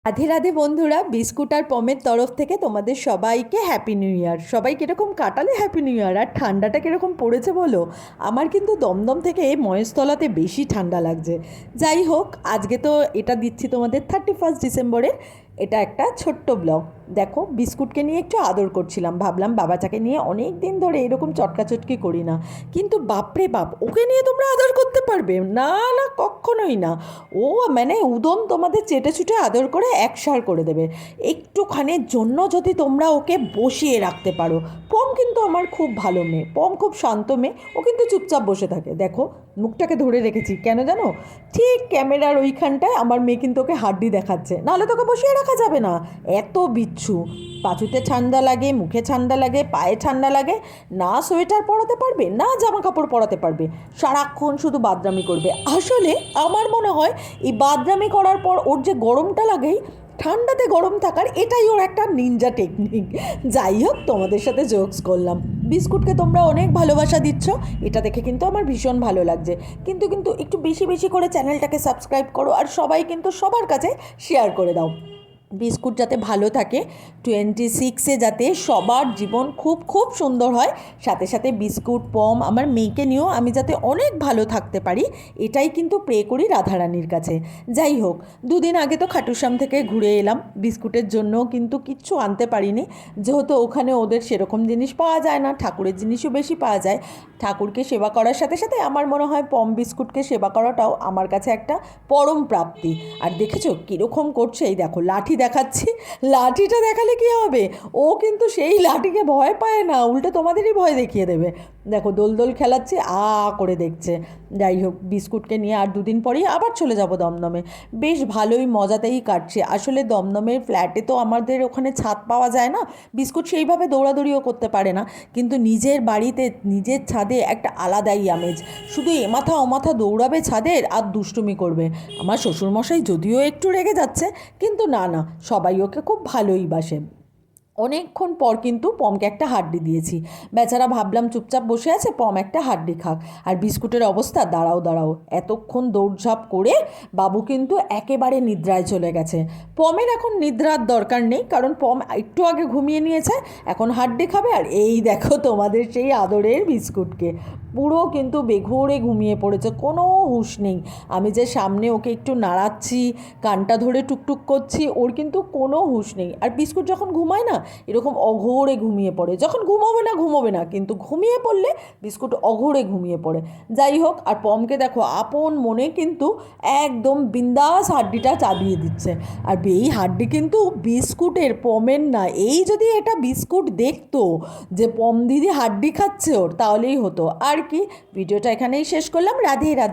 রাধে রাধে বন্ধুরা, বিস্কুট আর পমের তরফ থেকে তোমাদের সবাইকে হ্যাপি নিউ ইয়ার। সবাই কীরকম কাটালে হ্যাপি নিউ ইয়ার? আর ঠান্ডাটা কীরকম পড়েছে বলো? আমার কিন্তু দমদম থেকে মহেশতলাতে বেশি ঠান্ডা লাগছে। যাই হোক, আজকে তো এটা দিচ্ছি তোমাদের 31 ডিসেম্বরের। এটা একটা ছোট্ট ব্লগ। দেখো, বিস্কুটকে নিয়ে একটু আদর করছিলাম, ভাবলাম বাবাটাকে নিয়ে অনেক দিন ধরে এরকম চটকাচটকি করি না। কিন্তু বাপরে বাপ, ওকে নিয়ে তোমরা আদর করতে পারবে না? না, কখনোই না। ও মানে উদম তোমাদের চেটে চুটে আদর করে একসার করে দেবে। একটুখানির জন্য যদি তোমরা ওকে বসিয়ে রাখতে পারো। পম কিন্তু আমার খুব ভালো মেয়ে, পম খুব শান্ত মেয়ে, ও কিন্তু চুপচাপ বসে থাকে। দেখো, মুখটাকে ধরে রেখেছি কেন জানো? ঠিক ক্যামেরার ওইখানটায় আমার মেয়ে কিন্তু ওকে হাড্ডি দেখাচ্ছে, নাহলে তোকে বসিয়ে রাখা যাবে না। এত বিচ্ছু, পাঁচুতে ঠান্ডা লাগে, মুখে ঠান্ডা লাগে, পায়ে ঠান্ডা লাগে, না সোয়েটার পরাতে পারবে, না জামা কাপড় পরাতে পারবে, সারাক্ষণ শুধু বাদরামি করবে। আসলে আমার মনে হয় এই বাদরামি করার পর ওর যে গরমটা লাগে, ঠান্ডাতে গরম থাকার, এটাই ওর একটা নিনজা টেকনিক। যাই হোক, তোমাদের সাথে জোকস করলাম। বিস্কুটকে তোমরা অনেক ভালোবাসা দিচ্ছ, এটা দেখে কিন্তু আমার ভীষণ ভালো লাগছে। কিন্তু কিন্তু একটু বেশি বেশি করে চ্যানেলটাকে সাবস্ক্রাইব করো, আর সবাই কিন্তু সবার কাছে শেয়ার করে দাও। বিস্কুট যাতে ভালো থাকে, 26-এ যাতে সবার জীবন খুব খুব সুন্দর হয়, সাথে সাথে বিস্কুট, পম, আমার মেয়েকে নিয়েও আমি যাতে অনেক ভালো থাকতে পারি, এটাই কিন্তু প্রে করি রাধারানীর কাছে। যাই হোক, দুদিন আগে তো খাটুশ্যাম থেকে ঘুরে এলাম। বিস্কুটের জন্য কিন্তু কিচ্ছু আনতে পারিনি, যেহেতু ওখানে ওদের সেরকম জিনিস পাওয়া যায় না, ঠাকুরের জিনিসও বেশি পাওয়া যায়। ঠাকুরকে সেবা করার সাথে সাথে আমার মনে হয় পম বিস্কুটকে সেবা করাটাও আমার কাছে একটা পরম প্রাপ্তি। আর দেখেছো কীরকম করছে? এই দেখো, লাঠি দেখাচ্ছি, লাঠিটা দেখালে কী হবে? ও কিন্তু সেই লাঠিকে ভয় পায় না, উল্টে তোমাদেরই ভয় দেখিয়ে দেবে। দেখো, দোল দোল খেলাচ্ছে, করে দেখছে। যাই হোক, বিস্কুটকে নিয়ে আর দুদিন পরেই আবার চলে যাব দমদমে। বেশ ভালোই মজাতেই কাটছে। আসলে দমদমের ফ্ল্যাটে তো আমাদের ওখানে ছাদ পাওয়া যায় না, বিস্কুট সেইভাবে দৌড়াদৌড়িও করতে পারে না। কিন্তু নিজের বাড়িতে নিজের ছাদে একটা আলাদাই আমেজ। শুধু এমাথা ওমাথা দৌড়াবে ছাদের আর দুষ্টুমি করবে। আমার শ্বশুরমশাই যদিও একটু রেগে যাচ্ছে, কিন্তু না না, সবাই ওকে খুব ভালোই বাসে। অনেকক্ষণ পর কিন্তু পমকে একটা হাড্ডি দিয়েছি। বেচারা ভাবলাম চুপচাপ বসে আছে, পম একটা হাড্ডি খাক। আর বিস্কুটের অবস্থা দাঁড়াও দাঁড়াও, এতক্ষণ দৌড়ঝাঁপ করে বাবু কিন্তু একেবারে নিদ্রায় চলে গেছে। পমের এখন নিদ্রার দরকার নেই, কারণ পম একটু আগে ঘুমিয়ে নিয়েছে, এখন হাড্ডি খাবে। আর এই দেখো তোমাদের সেই আদরের বিস্কুটকে, পুরো কিন্তু বেঘোরে ঘুমিয়ে পড়েছে, কোনো হুঁশ নেই। আমি যে সামনে ওকে একটু নাড়াচ্ছি, কানটা ধরে টুকটুক করছি, ওর কিন্তু কোনো হুঁশ নেই। আর বিস্কুট যখন ঘুমায় না, এরকম অঘোরে ঘুমিয়ে পড়ে। যখন ঘুমোবে না, কিন্তু ঘুমিয়ে পড়লে বিস্কুট অঘোরে ঘুমিয়ে পড়ে। যাই হোক, আর পমকে দেখো আপন মনে কিন্তু একদম বিন্দাস হাড্ডিটা চাবিয়ে দিচ্ছে। আর এই হাড্ডি কিন্তু বিস্কুটের, পমের না। এই যদি এটা বিস্কুট দেখতো যে পম দিদি হাড্ডি খাচ্ছে ওর, তাহলেই হতো। আর কি, ভিডিওটা এখানেই শেষ করলাম। রাধে রাধে।